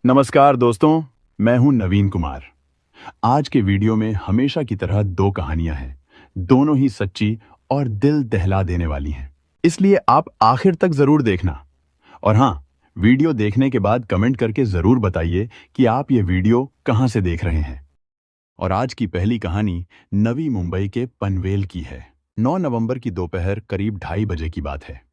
नमस्कार दोस्तों, मैं हूं नवीन कुमार। आज के वीडियो में हमेशा की तरह दो कहानियां हैं, दोनों ही सच्ची और दिल दहला देने वाली हैं। इसलिए आप आखिर तक जरूर देखना। और हाँ, वीडियो देखने के बाद कमेंट करके जरूर बताइए कि आप ये वीडियो कहां से देख रहे हैं। और आज की पहली कहानी नवी मुंबई के पनवेल की है। 9 नवंबर की दोपहर करीब 2:30 बजे की बात है।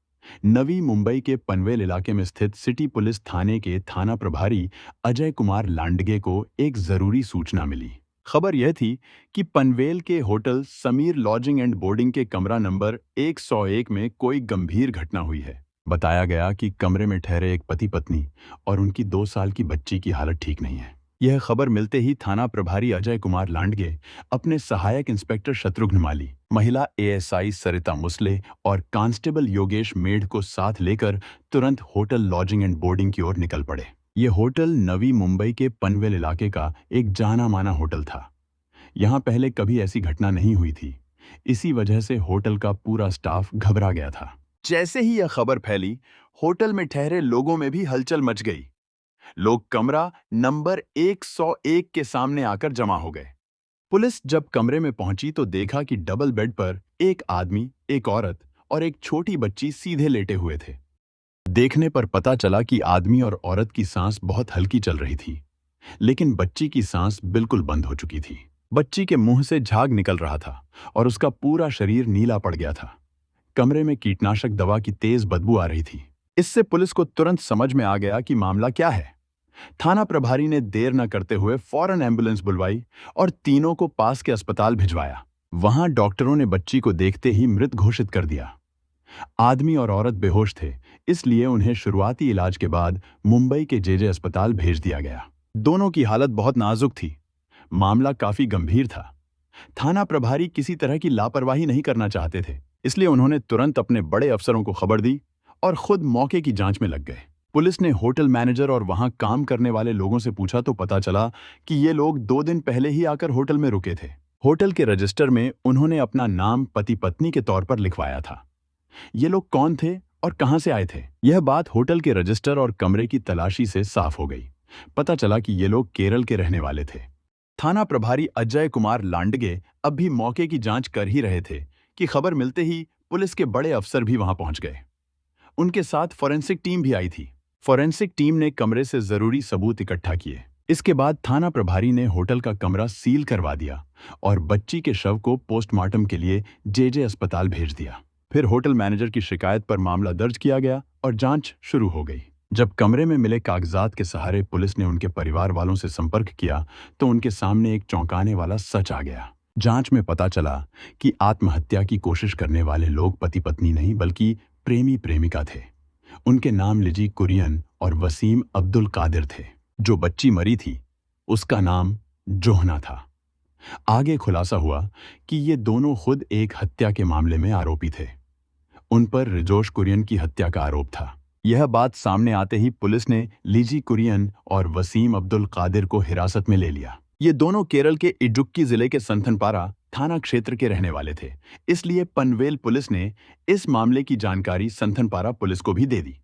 नवी मुंबई के पनवेल इलाके में स्थित सिटी पुलिस थाने के थाना प्रभारी अजय कुमार लांडगे को एक जरूरी सूचना मिली। खबर यह थी कि पनवेल के hotel Sameer lodging and boarding के कमरा नंबर 101 में कोई गंभीर घटना हुई है। बताया गया कि कमरे में ठहरे एक पति पत्नी और उनकी 2 साल की बच्ची की हालत ठीक नहीं है। यह खबर मिलते ही थाना प्रभारी अजय कुमार लांडगे अपने सहायक इंस्पेक्टर शत्रुघ्न माली, महिला एएसआई सरिता मुसले और कांस्टेबल योगेश मेढ़ को साथ लेकर तुरंत होटल लॉजिंग एंड बोर्डिंग की ओर निकल पड़े। ये होटल नवी मुंबई के पनवेल इलाके का एक जाना माना होटल था। यहाँ पहले कभी ऐसी घटना नहीं हुई थी। इसी वजह से होटल का पूरा स्टाफ घबरा गया था। जैसे ही यह खबर फैली, होटल में ठहरे लोगों में भी हलचल मच गई। लोग कमरा नंबर 101 के सामने आकर जमा हो गए। पुलिस जब कमरे में पहुंची तो देखा कि डबल बेड पर एक आदमी, एक औरत और एक छोटी बच्ची सीधे लेटे हुए थे। देखने पर पता चला कि आदमी और औरत की सांस बहुत हल्की चल रही थी, लेकिन बच्ची की सांस बिल्कुल बंद हो चुकी थी। बच्ची के मुंह से झाग निकल रहा था और उसका पूरा शरीर नीला पड़ गया था। कमरे में कीटनाशक दवा की तेज बदबू आ रही थी। इससे पुलिस को तुरंत समझ में आ गया कि मामला क्या है। थाना प्रभारी ने देर न करते हुए फौरन एम्बुलेंस बुलवाई और तीनों को पास के अस्पताल भिजवाया। वहां डॉक्टरों ने बच्ची को देखते ही मृत घोषित कर दिया। आदमी और औरत बेहोश थे, इसलिए उन्हें शुरुआती इलाज के बाद मुंबई के जेजे अस्पताल भेज दिया गया। दोनों की हालत बहुत नाजुक थी। मामला काफी गंभीर था। थाना प्रभारी किसी तरह की लापरवाही नहीं करना चाहते थे, इसलिए उन्होंने तुरंत अपने बड़े अफसरों को खबर दी और खुद मौके की जांच में लग गए। पुलिस ने होटल मैनेजर और वहां काम करने वाले लोगों से पूछा तो पता चला कि ये लोग 2 दिन पहले ही आकर होटल में रुके थे। होटल के रजिस्टर में उन्होंने अपना नाम पति पत्नी के तौर पर लिखवाया था। ये लोग कौन थे और कहां से आए थे, यह बात होटल के रजिस्टर और कमरे की तलाशी से साफ हो गई। पता चला कि ये लोग केरल के रहने वाले थे। थाना प्रभारी अजय कुमार लांडगे अब भी मौके की जांच कर ही रहे थे कि खबर मिलते ही पुलिस के बड़े अफसर भी वहां पहुंच गए। उनके साथ फॉरेंसिक टीम भी आई थी। फॉरेंसिक टीम ने कमरे से जरूरी सबूत इकट्ठा किए। इसके बाद थाना प्रभारी ने होटल का कमरा सील करवा दिया और बच्ची के शव को पोस्टमार्टम के लिए जेजे अस्पताल भेज दिया। फिर होटल मैनेजर की शिकायत पर मामला दर्ज किया गया और जांच शुरू हो गई। जब कमरे में मिले कागजात के सहारे पुलिस ने उनके परिवार वालों से संपर्क किया तो उनके सामने एक चौंकाने वाला सच आ गया। जांच में पता चला कि आत्महत्या की कोशिश करने वाले लोग पति पत्नी नहीं बल्कि प्रेमी प्रेमिका थे। उनके नाम लिजी कुरियन और वसीम अब्दुल कादिर थे। जो बच्ची मरी थी उसका नाम जोहना था। आगे खुलासा हुआ कि ये दोनों खुद एक हत्या के मामले में आरोपी थे। उन पर रिजोश कुरियन की हत्या का आरोप था। यह बात सामने आते ही पुलिस ने लिजी कुरियन और वसीम अब्दुल कादिर को हिरासत में ले लिया। ये दोनों केरल के इडुक्की जिले के संथनपारा थाना क्षेत्र के रहने वाले थे, इसलिए पनवेल पुलिस ने इस मामले की जानकारी संथनपारा पुलिस को भी दे दी।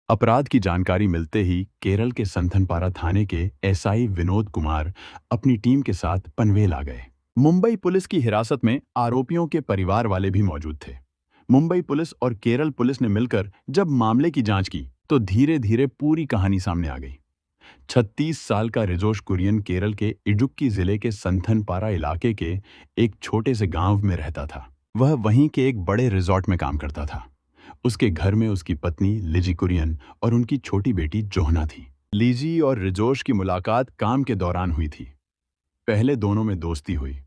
अपराध की जानकारी मिलते ही केरल के संथनपारा थाने के एसआई विनोद कुमार अपनी टीम के साथ पनवेल आ गए। मुंबई पुलिस की हिरासत में आरोपियों के परिवार वाले भी मौजूद थे। मुंबई पुलिस और केरल पुलिस ने मिलकर जब मामले की जांच की तो धीरे धीरे पूरी कहानी सामने आ गई। 36 साल का रिजोश कुरियन केरल के इडुक्की जिले के संथनपारा इलाके के एक छोटे से गांव में रहता था। वह वहीं के एक बड़े रिजॉर्ट में काम करता था। उसके घर में उसकी पत्नी लिजी कुरियन और उनकी छोटी बेटी जोहना थी। लिजी और रिजोश की मुलाकात काम के दौरान हुई थी। पहले दोनों में दोस्ती हुई,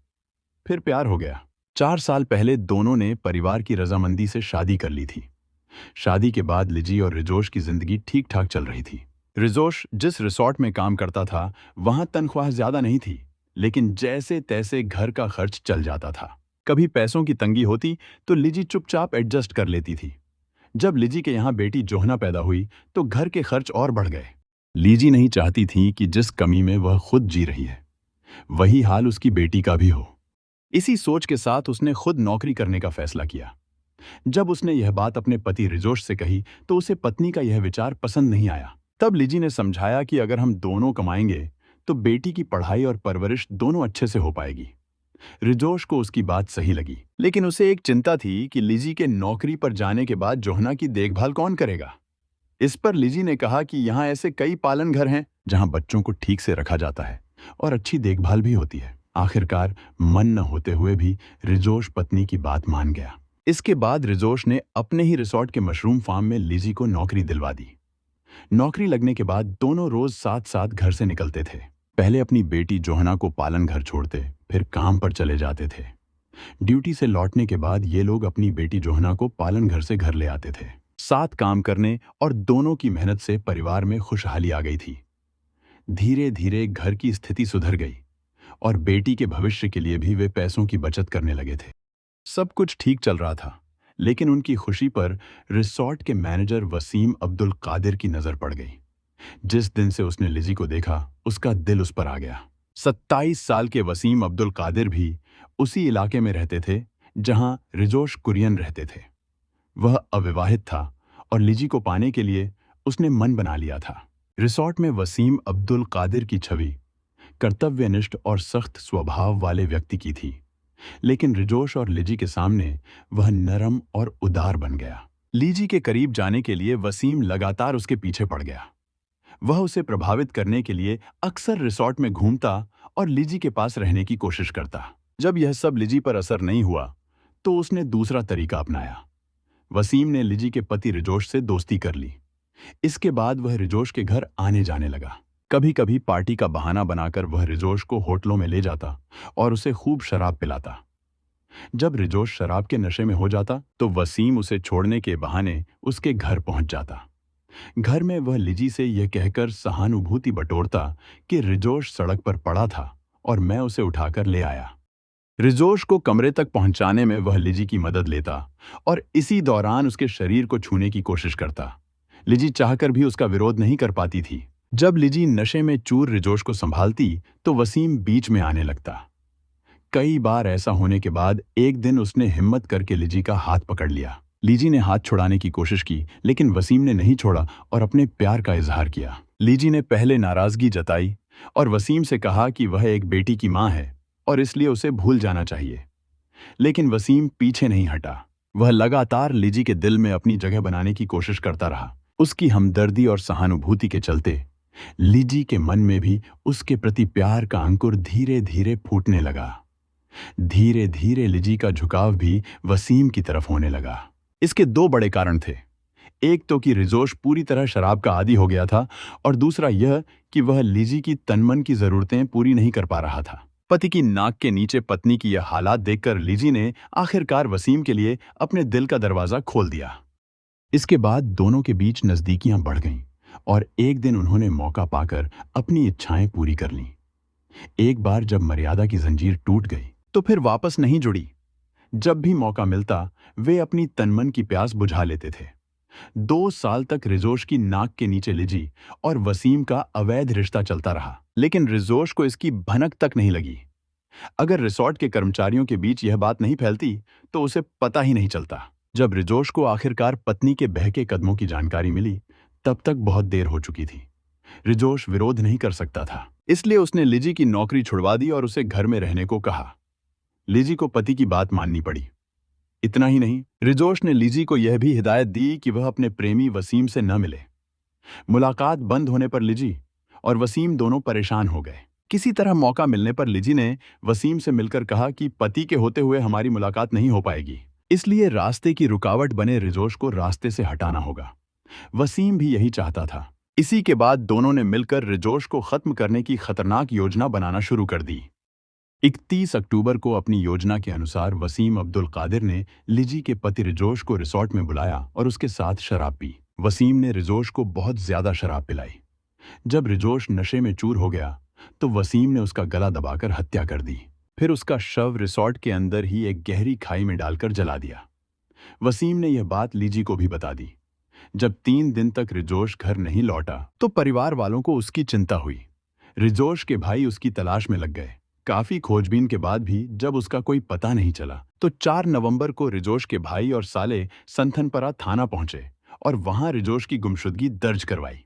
फिर प्यार हो गया। 4 साल पहले दोनों ने परिवार की रजामंदी से शादी कर ली थी। शादी के बाद लिजी और रिजोश की जिंदगी ठीक ठाक चल रही थी। रिजोश जिस रिसॉर्ट में काम करता था वहां तनख्वाह ज्यादा नहीं थी, लेकिन जैसे तैसे घर का खर्च चल जाता था। कभी पैसों की तंगी होती तो लिजी चुपचाप एडजस्ट कर लेती थी। जब लिजी के यहाँ बेटी जोहना पैदा हुई तो घर के खर्च और बढ़ गए। लिजी नहीं चाहती थी कि जिस कमी में वह खुद जी रही है वही हाल उसकी बेटी का भी हो। इसी सोच के साथ उसने खुद नौकरी करने का फैसला किया। जब उसने यह बात अपने पति रिजोश से कही तो उसे पत्नी का यह विचार पसंद नहीं आया। तब लिजी ने समझाया कि अगर हम दोनों कमाएंगे तो बेटी की पढ़ाई और परवरिश दोनों अच्छे से हो पाएगी। रिजोश को उसकी बात सही लगी, लेकिन उसे एक चिंता थी कि लिजी के नौकरी पर जाने के बाद जोहना की देखभाल कौन करेगा। इस पर लिजी ने कहा कि यहाँ ऐसे कई पालन घर हैं जहाँ बच्चों को ठीक से रखा जाता है और अच्छी देखभाल भी होती है। आखिरकार मन न होते हुए भी रिजोश पत्नी की बात मान गया। इसके बाद रिजोश ने अपने ही रिसोर्ट के मशरूम फार्म में लिजी को नौकरी दिलवा दी। नौकरी लगने के बाद दोनों रोज साथ साथ घर से निकलते थे। पहले अपनी बेटी जोहना को पालन घर छोड़ते, फिर काम पर चले जाते थे। ड्यूटी से लौटने के बाद ये लोग अपनी बेटी जोहना को पालन घर से घर ले आते थे। साथ काम करने और दोनों की मेहनत से परिवार में खुशहाली आ गई थी। धीरे धीरे घर की स्थिति सुधर गई और बेटी के भविष्य के लिए भी वे पैसों की बचत करने लगे थे। सब कुछ ठीक चल रहा था, लेकिन उनकी खुशी पर रिसोर्ट के मैनेजर वसीम अब्दुल कादिर की नजर पड़ गई। जिस दिन से उसने लिजी को देखा, उसका दिल उस पर आ गया। 27 साल के वसीम अब्दुल कादिर भी उसी इलाके में रहते थे जहां रिजोश कुरियन रहते थे। वह अविवाहित था और लिजी को पाने के लिए उसने मन बना लिया था। रिसोर्ट में वसीम अब्दुल कादिर की छवि कर्तव्यनिष्ठ और सख्त स्वभाव वाले व्यक्ति की थी, लेकिन रिजोश और लिजी के सामने वह नरम और उदार बन गया। लिजी के करीब जाने के लिए वसीम लगातार उसके पीछे पड़ गया। वह उसे प्रभावित करने के लिए अक्सर रिसोर्ट में घूमता और लिजी के पास रहने की कोशिश करता। जब यह सब लिजी पर असर नहीं हुआ तो उसने दूसरा तरीका अपनाया। वसीम ने लिजी के पति रिजोश से दोस्ती कर ली। इसके बाद वह रिजोश के घर आने जाने लगा। कभी कभी पार्टी का बहाना बनाकर वह रिजोश को होटलों में ले जाता और उसे खूब शराब पिलाता। जब रिजोश शराब के नशे में हो जाता तो वसीम उसे छोड़ने के बहाने उसके घर पहुंच जाता। घर में वह लिजी से यह कहकर सहानुभूति बटोरता कि रिजोश सड़क पर पड़ा था और मैं उसे उठाकर ले आया। रिजोश को कमरे तक पहुंचाने में वह लिजी की मदद लेता और इसी दौरान उसके शरीर को छूने की कोशिश करता। लिजी चाहकर भी उसका विरोध नहीं कर पाती थी। जब लिजी नशे में चूर रिजोश को संभालती तो वसीम बीच में आने लगता। कई बार ऐसा होने के बाद एक दिन उसने हिम्मत करके लिजी का हाथ पकड़ लिया। लिजी ने हाथ छुड़ाने की कोशिश की, लेकिन वसीम ने नहीं छोड़ा और अपने प्यार का इजहार किया। लिजी ने पहले नाराजगी जताई और वसीम से कहा कि वह एक बेटी की मां है और इसलिए उसे भूल जाना चाहिए, लेकिन वसीम पीछे नहीं हटा। वह लगातार लिजी के दिल में अपनी जगह बनाने की कोशिश करता रहा। उसकी हमदर्दी और सहानुभूति के चलते लिजी के मन में भी उसके प्रति प्यार का अंकुर धीरे धीरे फूटने लगा। धीरे धीरे लिजी का झुकाव भी वसीम की तरफ होने लगा। इसके दो बड़े कारण थे। एक तो कि रिजोश पूरी तरह शराब का आदी हो गया था और दूसरा यह कि वह लिजी की तनमन की जरूरतें पूरी नहीं कर पा रहा था। पति की नाक के नीचे पत्नी की यह हालात देखकर लिजी ने आखिरकार वसीम के लिए अपने दिल का दरवाजा खोल दिया। इसके बाद दोनों के बीच नजदीकियां बढ़ गईं और एक दिन उन्होंने मौका पाकर अपनी इच्छाएं पूरी कर लीं। एक बार जब मर्यादा की जंजीर टूट गई तो फिर वापस नहीं जुड़ी। जब भी मौका मिलता वे अपनी तनमन की प्यास बुझा लेते थे। 2 साल तक रिजोश की नाक के नीचे लिजी और वसीम का अवैध रिश्ता चलता रहा, लेकिन रिजोश को इसकी भनक तक नहीं लगी। अगर रिसोर्ट के कर्मचारियों के बीच यह बात नहीं फैलती तो उसे पता ही नहीं चलता। जब रिजोश को आखिरकार पत्नी के बहके कदमों की जानकारी मिली तब तक बहुत देर हो चुकी थी। रिजोश विरोध नहीं कर सकता था, इसलिए उसने लिजी की नौकरी छुड़वा दी और उसे घर में रहने को कहा। लिजी को पति की बात माननी पड़ी। इतना ही नहीं, रिजोश ने लिजी को यह भी हिदायत दी कि वह अपने प्रेमी वसीम से न मिले। मुलाकात बंद होने पर लिजी और वसीम दोनों परेशान हो गए। किसी तरह मौका मिलने पर लिजी ने वसीम से मिलकर कहा कि पति के होते हुए हमारी मुलाकात नहीं हो पाएगी, इसलिए रास्ते की रुकावट बने रिजोश को रास्ते से हटाना होगा। वसीम भी यही चाहता था। इसी के बाद दोनों ने मिलकर रिजोश को खत्म करने की खतरनाक योजना बनाना शुरू कर दी। 31 अक्टूबर को अपनी योजना के अनुसार वसीम अब्दुल कादिर ने लिजी के पति रिजोश को रिसोर्ट में बुलाया और उसके साथ शराब पी। वसीम ने रिजोश को बहुत ज्यादा शराब पिलाई। जब रिजोश नशे में चूर हो गया तो वसीम ने उसका गला दबाकर हत्या कर दी। फिर उसका शव रिसोर्ट के अंदर ही एक गहरी खाई में डालकर जला दिया। वसीम ने यह बात लिजी को भी बता दी। जब 3 दिन तक रिजोश घर नहीं लौटा तो परिवार वालों को उसकी चिंता हुई। रिजोश के भाई उसकी तलाश में लग गए। काफी खोजबीन के बाद भी जब उसका कोई पता नहीं चला तो 4 नवंबर को रिजोश के भाई और साले संथनपरा थाना पहुंचे और वहां रिजोश की गुमशुदगी दर्ज करवाई।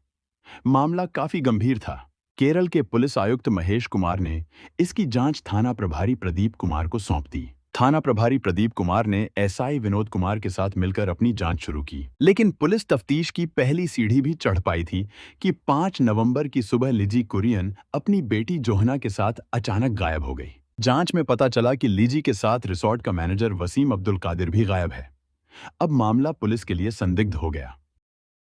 मामला काफी गंभीर था। केरल के पुलिस आयुक्त महेश कुमार ने इसकी जांच थाना प्रभारी प्रदीप कुमार को सौंप दी। थाना प्रभारी प्रदीप कुमार ने एसआई विनोद कुमार के साथ मिलकर अपनी जांच शुरू की। लेकिन पुलिस तफ्तीश की पहली सीढ़ी भी चढ़ पाई थी कि 5 नवंबर की सुबह लिजी कुरियन अपनी बेटी जोहना के साथ अचानक गायब हो गई। जांच में पता चला कि लिजी के साथ रिसोर्ट का मैनेजर वसीम अब्दुल कादिर भी गायब है। अब मामला पुलिस के लिए संदिग्ध हो गया।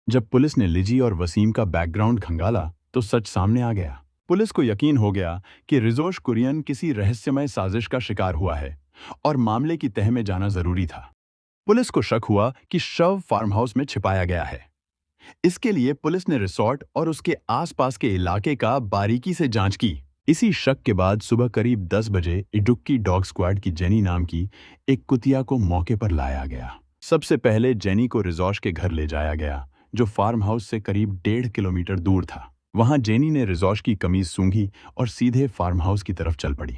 जब पुलिस ने लिजी और वसीम का बैकग्राउंड खंगाला तो सच सामने आ गया। पुलिस को यकीन हो गया कि रिजोश कुरियन किसी रहस्यमय साजिश का शिकार हुआ है और मामले की तह में जाना जरूरी था। पुलिस को शक हुआ कि शव फार्म हाउस में छिपाया गया है। इसके लिए पुलिस ने रिसोर्ट और उसके आसपास के इलाके का बारीकी से जांच की। इसी शक के बाद सुबह करीब 10 बजे इडुक्की डॉग स्क्वाड की जेनी नाम की एक कुतिया को मौके पर लाया गया। सबसे पहले जेनी को रिजोश के घर ले जाया गया, जो फार्म हाउस से करीब 1.5 किलोमीटर दूर था। वहां जेनी ने रिजोश की कमीज सूंघी और सीधे फार्म हाउस की तरफ चल पड़ी।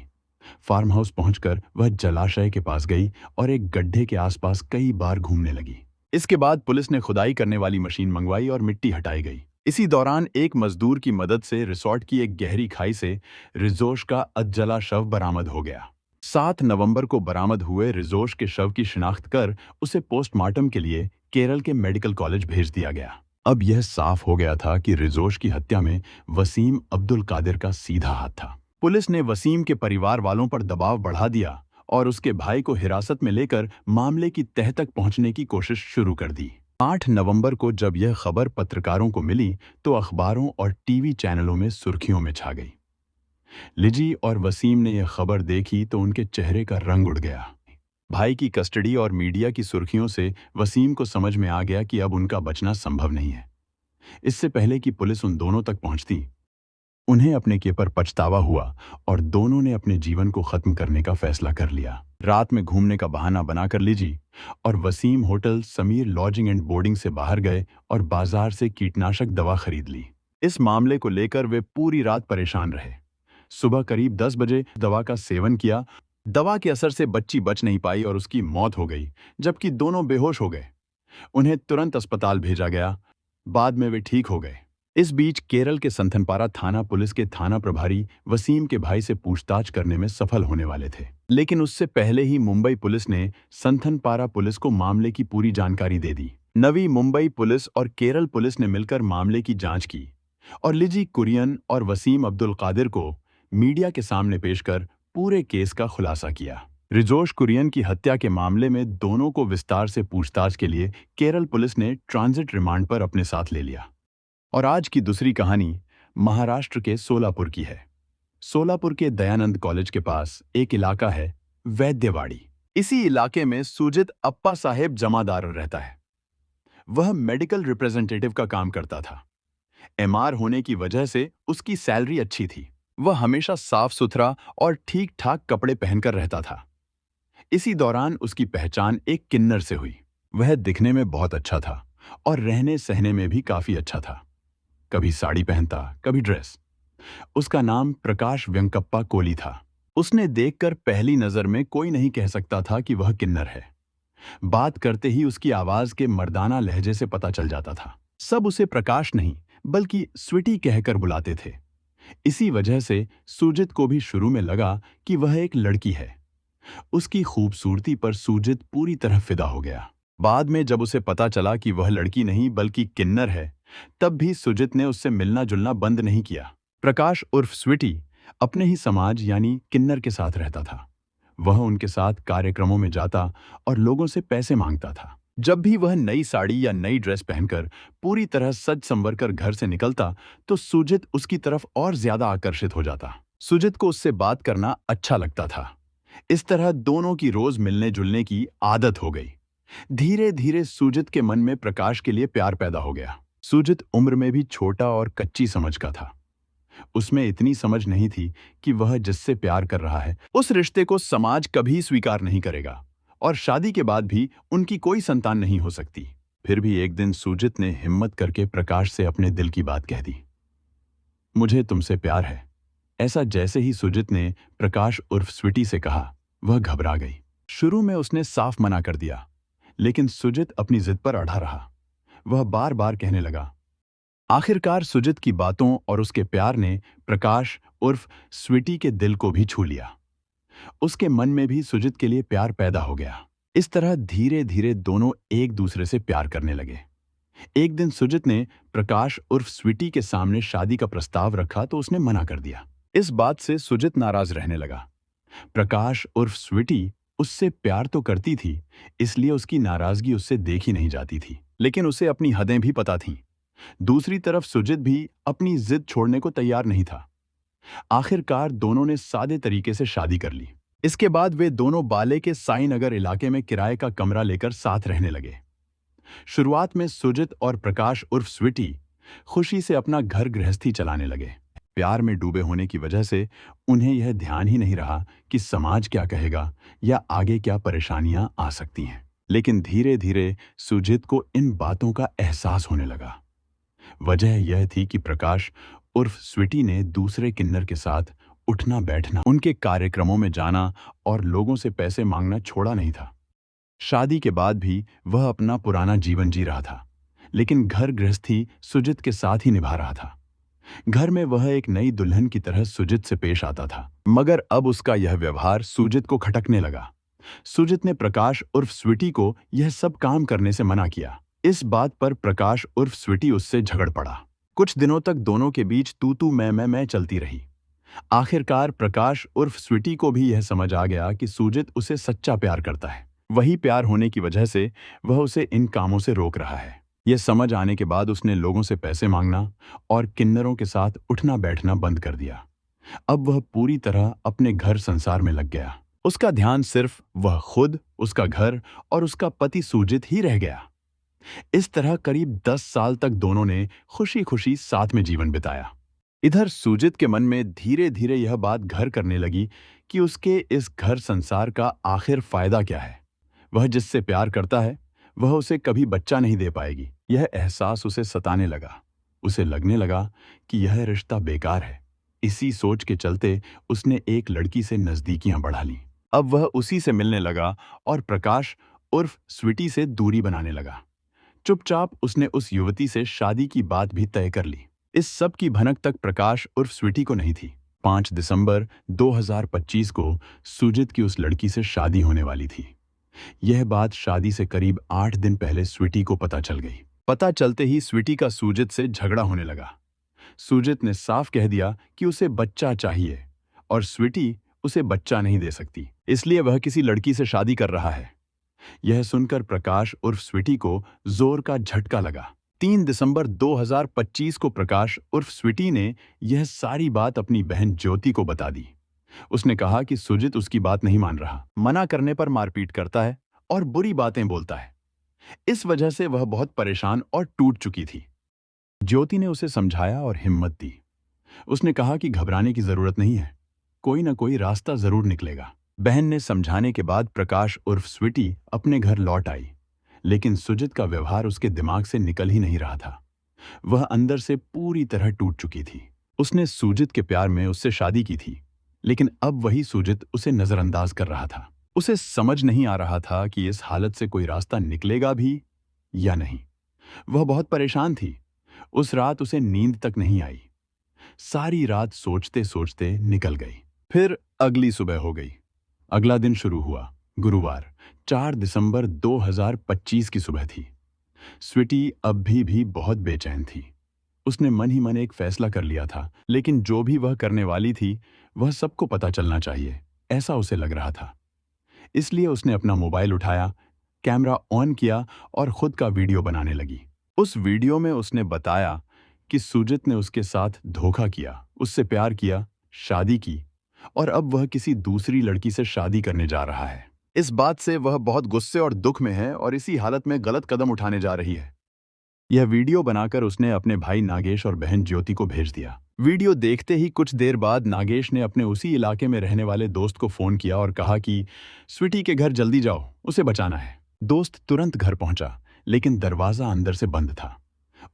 फार्म हाउस पहुंचकर वह जलाशय के पास गई और एक गड्ढे के आसपास कई बार घूमने लगी। इसके बाद पुलिस ने खुदाई करने वाली मशीन मंगवाई और मिट्टी हटाई गई। इसी दौरान एक मजदूर की मदद से रिसोर्ट की एक गहरी खाई से रिजोश का अधजला शव बरामद हो गया। 7 नवंबर को बरामद हुए रिजोश के शव की शिनाख्त कर उसे पोस्टमार्टम के लिए केरल के मेडिकल कॉलेज भेज दिया गया। अब यह साफ हो गया था कि रिजोश की हत्या में वसीम अब्दुल कादिर का सीधा हाथ था। पुलिस ने वसीम के परिवार वालों पर दबाव बढ़ा दिया और उसके भाई को हिरासत में लेकर मामले की तह तक पहुंचने की कोशिश शुरू कर दी। 8 नवंबर को जब यह खबर पत्रकारों को मिली तो अखबारों और टीवी चैनलों में सुर्खियों में छा गई। लिजी और वसीम ने यह खबर देखी तो उनके चेहरे का रंग उड़ गया। भाई की कस्टडी और मीडिया की सुर्खियों से वसीम को समझ में आ गया कि अब उनका बचना संभव नहीं है। इससे पहले कि पुलिस उन दोनों तक पहुंचती, उन्हें अपने किए पर पछतावा हुआ और दोनों ने अपने जीवन को खत्म करने का फैसला कर लिया। रात में घूमने का बहाना बनाकर लिजी और Waseem hotel Sameer lodging and boarding से बाहर गए और बाजार से कीटनाशक दवा खरीद ली। इस मामले को लेकर वे पूरी रात परेशान रहे। सुबह करीब 10 बजे दवा का सेवन किया। दवा के असर से बच्ची बच नहीं पाई और उसकी मौत हो गई, जबकि दोनों बेहोश हो गए। उन्हें तुरंत अस्पताल भेजा गया। बाद में वे ठीक हो गए। इस बीच केरल के संथनपारा थाना पुलिस के थाना प्रभारी वसीम के भाई से पूछताछ करने में सफल होने वाले थे, लेकिन उससे पहले ही मुंबई पुलिस ने संथनपारा पुलिस को मामले की पूरी जानकारी दे दी। नवी मुंबई पुलिस और केरल पुलिस ने मिलकर मामले की जांच की और लिजी कुरियन और वसीम अब्दुल कादिर को मीडिया के सामने पेश कर पूरे केस का खुलासा किया। रिजोश कुरियन की हत्या के मामले में दोनों को विस्तार से पूछताछ के लिए केरल पुलिस ने ट्रांजिट रिमांड पर अपने साथ ले लिया। और आज की दूसरी कहानी महाराष्ट्र के सोलापुर की है। सोलापुर के दयानंद कॉलेज के पास एक इलाका है वैद्यवाड़ी। इसी इलाके में सुजित अप्पा साहेब जमादार रहता है। वह मेडिकल रिप्रेजेंटेटिव का काम करता था। एमआर होने की वजह से उसकी सैलरी अच्छी थी। वह हमेशा साफ सुथरा और ठीक ठाक कपड़े पहनकर रहता था। इसी दौरान उसकी पहचान एक किन्नर से हुई। वह दिखने में बहुत अच्छा था और रहने सहने में भी काफी अच्छा था। कभी साड़ी पहनता, कभी ड्रेस। उसका नाम प्रकाश व्यंकप्पा कोली था। उसने देखकर पहली नजर में कोई नहीं कह सकता था कि वह किन्नर है। बात करते ही उसकी आवाज के मर्दाना लहजे से पता चल जाता था। सब उसे प्रकाश नहीं बल्कि स्वीटी कहकर बुलाते थे। इसी वजह से सुजित को भी शुरू में लगा कि वह एक लड़की है। उसकी खूबसूरती पर सुजित पूरी तरह फिदा हो गया। बाद में जब उसे पता चला कि वह लड़की नहीं बल्कि किन्नर है, तब भी सुजित ने उससे मिलना जुलना बंद नहीं किया। प्रकाश उर्फ स्वीटी अपने ही समाज यानी किन्नर के साथ रहता था। वह उनके साथ कार्यक्रमों में जाता और लोगों से पैसे मांगता था। जब भी वह नई साड़ी या नई ड्रेस पहनकर पूरी तरह सज संवर कर घर से निकलता तो सुजित उसकी तरफ और ज्यादा आकर्षित हो जाता। सुजित को उससे बात करना अच्छा लगता था। इस तरह दोनों की रोज मिलने जुलने की आदत हो गई। धीरे धीरे सुजित के मन में प्रकाश के लिए प्यार पैदा हो गया। सुजित उम्र में भी छोटा और कच्ची समझ का था। उसमें इतनी समझ नहीं थी कि वह जिससे प्यार कर रहा है उस रिश्ते को समाज कभी स्वीकार नहीं करेगा और शादी के बाद भी उनकी कोई संतान नहीं हो सकती। फिर भी एक दिन सुजित ने हिम्मत करके प्रकाश से अपने दिल की बात कह दी, मुझे तुमसे प्यार है। ऐसा जैसे ही सुजित ने प्रकाश उर्फ स्वीटी से कहा, वह घबरा गई। शुरू में उसने साफ मना कर दिया, लेकिन सुजित अपनी जिद पर अड़ा रहा। वह बार बार कहने लगा, आखिरकार सुजित की बातों और उसके प्यार ने प्रकाश उर्फ स्वीटी के दिल को भी छू लिया। उसके मन में भी सुजित के लिए प्यार पैदा हो गया। इस तरह धीरे धीरे दोनों एक दूसरे से प्यार करने लगे। एक दिन सुजित ने प्रकाश उर्फ स्वीटी के सामने शादी का प्रस्ताव रखा तो उसने मना कर दिया। इस बात से सुजित नाराज रहने लगा। प्रकाश उर्फ स्वीटी उससे प्यार तो करती थी, इसलिए उसकी नाराजगी उससे देखी नहीं जाती थी, लेकिन उसे अपनी हदें भी पता थीं। दूसरी तरफ सुजित भी अपनी जिद छोड़ने को तैयार नहीं था। आखिरकार दोनों ने सादे तरीके से शादी कर ली। इसके बाद वे दोनों बाले के साई नगर इलाके में किराए का कमरा लेकर साथ रहने लगे। शुरुआत में सुजित और प्रकाश उर्फ स्वीटी खुशी से अपना घर गृहस्थी चलाने लगे। प्यार में डूबे होने की वजह से उन्हें यह ध्यान ही नहीं रहा कि समाज क्या कहेगा या आगे क्या परेशानियां आ सकती हैं। लेकिन धीरे धीरे सुजित को इन बातों का एहसास होने लगा। वजह यह थी कि प्रकाश उर्फ स्वीटी ने दूसरे किन्नर के साथ उठना बैठना, उनके कार्यक्रमों में जाना और लोगों से पैसे मांगना छोड़ा नहीं था। शादी के बाद भी वह अपना पुराना जीवन जी रहा था, लेकिन घर गृहस्थी सुजित के साथ ही निभा रहा था। घर में वह एक नई दुल्हन की तरह सुजित से पेश आता था, मगर अब उसका यह व्यवहार सुजित को खटकने लगा। सुजित ने प्रकाश उर्फ स्वीटी को यह सब काम करने से मना किया। इस बात पर प्रकाश उर्फ स्वीटी उससे झगड़ पड़ा। कुछ दिनों तक दोनों के बीच तू तू मैं चलती रही। आखिरकार प्रकाश उर्फ स्वीटी को भी यह समझ आ गया कि सुजित उसे सच्चा प्यार करता है। वही प्यार होने की वजह से वह उसे इन कामों से रोक रहा है। यह समझ आने के बाद उसने लोगों से पैसे मांगना और किन्नरों के साथ उठना बैठना बंद कर दिया। अब वह पूरी तरह अपने घर संसार में लग गया। उसका ध्यान सिर्फ वह खुद, उसका घर और उसका पति सुजित ही रह गया। इस तरह करीब 10 साल तक दोनों ने खुशी खुशी साथ में जीवन बिताया। इधर सुजित के मन में धीरे धीरे यह बात घर करने लगी कि उसके इस घर संसार का आखिर फायदा क्या है। वह जिससे प्यार करता है वह उसे कभी बच्चा नहीं दे पाएगी। यह एहसास उसे सताने लगा। उसे लगने लगा कि यह रिश्ता बेकार है। इसी सोच के चलते उसने एक लड़की से नजदीकियां बढ़ा ली। अब वह उसी से मिलने लगा और प्रकाश उर्फ स्वीटी से दूरी बनाने लगा। चुपचाप उसने उस युवती से शादी की बात भी तय कर ली। इस सब की भनक तक प्रकाश उर्फ स्वीटी को नहीं थी। 5 दिसंबर 2025 को सुजित की उस लड़की से शादी होने वाली थी। यह बात शादी से करीब 8 दिन पहले स्वीटी को पता चल गई। पता चलते ही स्वीटी का सुजित से झगड़ा होने लगा। सुजित ने साफ कह दिया कि उसे बच्चा चाहिए और स्वीटी उसे बच्चा नहीं दे सकती, इसलिए वह किसी लड़की से शादी कर रहा है। यह सुनकर प्रकाश उर्फ स्वीटी को जोर का झटका लगा। 3 दिसंबर 2025 को प्रकाश उर्फ स्वीटी ने यह सारी बात अपनी बहन ज्योति को बता दी। उसने कहा कि सुजित उसकी बात नहीं मान रहा, मना करने पर मारपीट करता है और बुरी बातें बोलता है। इस वजह से वह बहुत परेशान और टूट चुकी थी। ज्योति ने उसे समझाया और हिम्मत दी। उसने कहा कि घबराने की जरूरत नहीं है, कोई ना कोई रास्ता जरूर निकलेगा। बहन ने समझाने के बाद प्रकाश उर्फ स्वीटी अपने घर लौट आई, लेकिन सुजित का व्यवहार उसके दिमाग से निकल ही नहीं रहा था। वह अंदर से पूरी तरह टूट चुकी थी। उसने सुजित के प्यार में उससे शादी की थी, लेकिन अब वही सुजित उसे नजरअंदाज कर रहा था। उसे समझ नहीं आ रहा था कि इस हालत से कोई रास्ता निकलेगा भी या नहीं। वह बहुत परेशान थी। उस रात उसे नींद तक नहीं आई। सारी रात सोचते सोचते निकल गई। फिर अगली सुबह हो गई। अगला दिन शुरू हुआ। गुरुवार 4 दिसंबर 2025 की सुबह थी। स्वीटी अब भी बहुत बेचैन थी। उसने मन ही मन एक फैसला कर लिया था, लेकिन जो भी वह करने वाली थी वह सबको पता चलना चाहिए, ऐसा उसे लग रहा था। इसलिए उसने अपना मोबाइल उठाया, कैमरा ऑन किया और खुद का वीडियो बनाने लगी। उस वीडियो में उसने बताया कि सुजित ने उसके साथ धोखा किया, उससे प्यार किया, शादी की और अब वह किसी दूसरी लड़की से शादी करने जा रहा है। इस बात से वह बहुत गुस्से और दुख में है और इसी हालत में गलत कदम उठाने जा रही है। यह वीडियो बनाकर उसने अपने भाई नागेश और बहन ज्योति को भेज दिया। वीडियो देखते ही कुछ देर बाद नागेश ने अपने उसी इलाके में रहने वाले दोस्त को फोन किया और कहा कि स्वीटी के घर जल्दी जाओ, उसे बचाना है। दोस्त तुरंत घर पहुंचा, लेकिन दरवाजा अंदर से बंद था।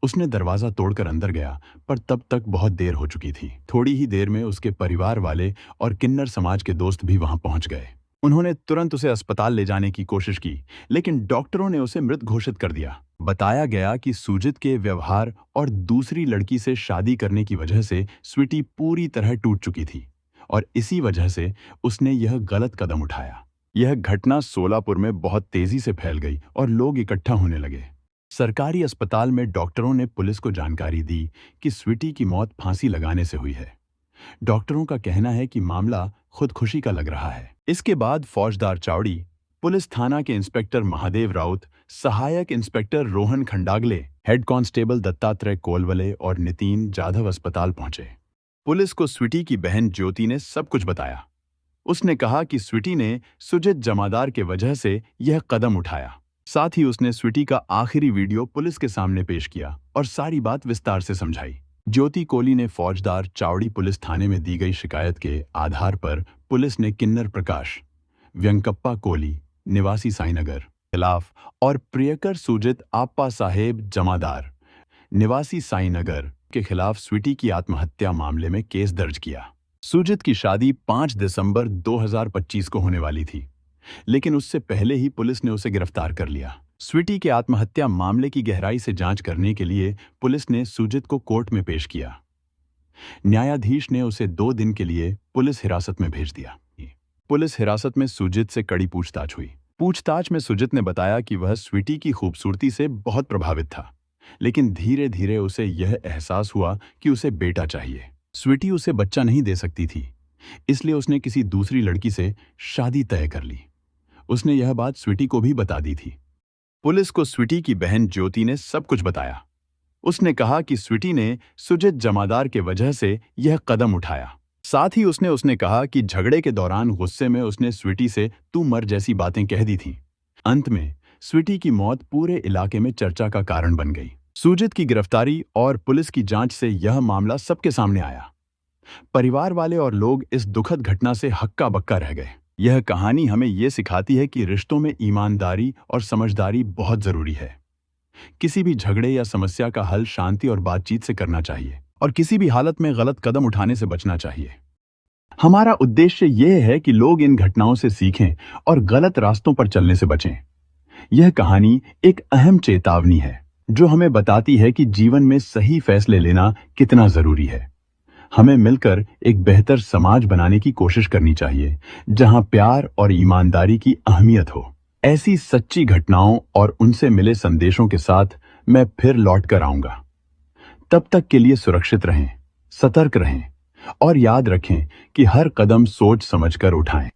उसने दरवाजा तोड़कर अंदर गया, पर तब तक बहुत देर हो चुकी थी। थोड़ी ही देर में उसके परिवार वाले और किन्नर समाज के दोस्त भी वहां पहुंच गए। उन्होंने तुरंत उसे अस्पताल ले जाने की कोशिश की, लेकिन डॉक्टरों ने उसे मृत घोषित कर दिया। बताया गया कि सुजित के व्यवहार और दूसरी लड़की से शादी करने की वजह से स्वीटी पूरी तरह टूट चुकी थी और इसी वजह से उसने यह गलत कदम उठाया। यह घटना सोलापुर में बहुत तेजी से फैल गई और लोग इकट्ठा होने लगे। सरकारी अस्पताल में डॉक्टरों ने पुलिस को जानकारी दी कि स्वीटी की मौत फांसी लगाने से हुई है। डॉक्टरों का कहना है कि मामला खुदकुशी का लग रहा है। इसके बाद फौजदार चावड़ी, पुलिस थाना के इंस्पेक्टर महादेव राउत, सहायक inspector Rohan Khandagale, head constable Dattatreya Kolwale और नितिन जाधव अस्पताल पहुंचे। पुलिस को स्वीटी की बहन ज्योति ने सब कुछ बताया। उसने कहा कि स्वीटी ने सुजित जमादार के वजह से यह कदम उठाया। साथ ही उसने स्वीटी का आखिरी वीडियो पुलिस के सामने पेश किया और सारी बात विस्तार से समझाई। ज्योति कोली ने फौजदार चावड़ी पुलिस थाने में दी गई शिकायत के आधार पर पुलिस ने किन्नर प्रकाश, व्यंकप्पा कोली निवासी साईनगर खिलाफ और प्रियकर सुजित आप्पा साहेब जमादार निवासी साईनगर के खिलाफ स्वीटी की आत्महत्या मामले में केस दर्ज किया। सुजित की शादी 5 दिसंबर 2025 को होने वाली थी, लेकिन उससे पहले ही पुलिस ने उसे गिरफ्तार कर लिया। स्वीटी के आत्महत्या मामले की गहराई से जांच करने के लिए पुलिस ने सुजित को कोर्ट में पेश किया। न्यायाधीश ने उसे 2 दिन के लिए पुलिस हिरासत में भेज दिया। पुलिस हिरासत में सुजित से कड़ी पूछताछ हुई। पूछताछ में सुजित ने बताया कि वह स्वीटी की खूबसूरती से बहुत प्रभावित था, लेकिन धीरे धीरे उसे यह एहसास हुआ कि उसे बेटा चाहिए। स्वीटी उसे बच्चा नहीं दे सकती थी, इसलिए उसने किसी दूसरी लड़की से शादी तय कर ली। उसने यह बात स्वीटी को भी बता दी थी। पुलिस को स्वीटी की बहन ज्योति ने सब कुछ बताया। उसने कहा कि स्वीटी ने सुजित जमादार के वजह से यह कदम उठाया। साथ ही उसने कहा कि झगड़े के दौरान गुस्से में उसने स्वीटी से तू मर जैसी बातें कह दी थीं। अंत में स्वीटी की मौत पूरे इलाके में चर्चा का कारण बन गई। सुजित की गिरफ्तारी और पुलिस की जांच से यह मामला सबके सामने आया। परिवार वाले और लोग इस दुखद घटना से हक्का बक्का रह गए। यह कहानी हमें यह सिखाती है कि रिश्तों में ईमानदारी और समझदारी बहुत जरूरी है। किसी भी झगड़े या समस्या का हल शांति और बातचीत से करना चाहिए और किसी भी हालत में गलत कदम उठाने से बचना चाहिए। हमारा उद्देश्य यह है कि लोग इन घटनाओं से सीखें और गलत रास्तों पर चलने से बचें। यह कहानी एक अहम चेतावनी है जो हमें बताती है कि जीवन में सही फैसले लेना कितना जरूरी है। हमें मिलकर एक बेहतर समाज बनाने की कोशिश करनी चाहिए, जहां प्यार और ईमानदारी की अहमियत हो। ऐसी सच्ची घटनाओं और उनसे मिले संदेशों के साथ मैं फिर लौट कर आऊंगा। तब तक के लिए सुरक्षित रहें, सतर्क रहें और याद रखें कि हर कदम सोच समझकर उठाएं।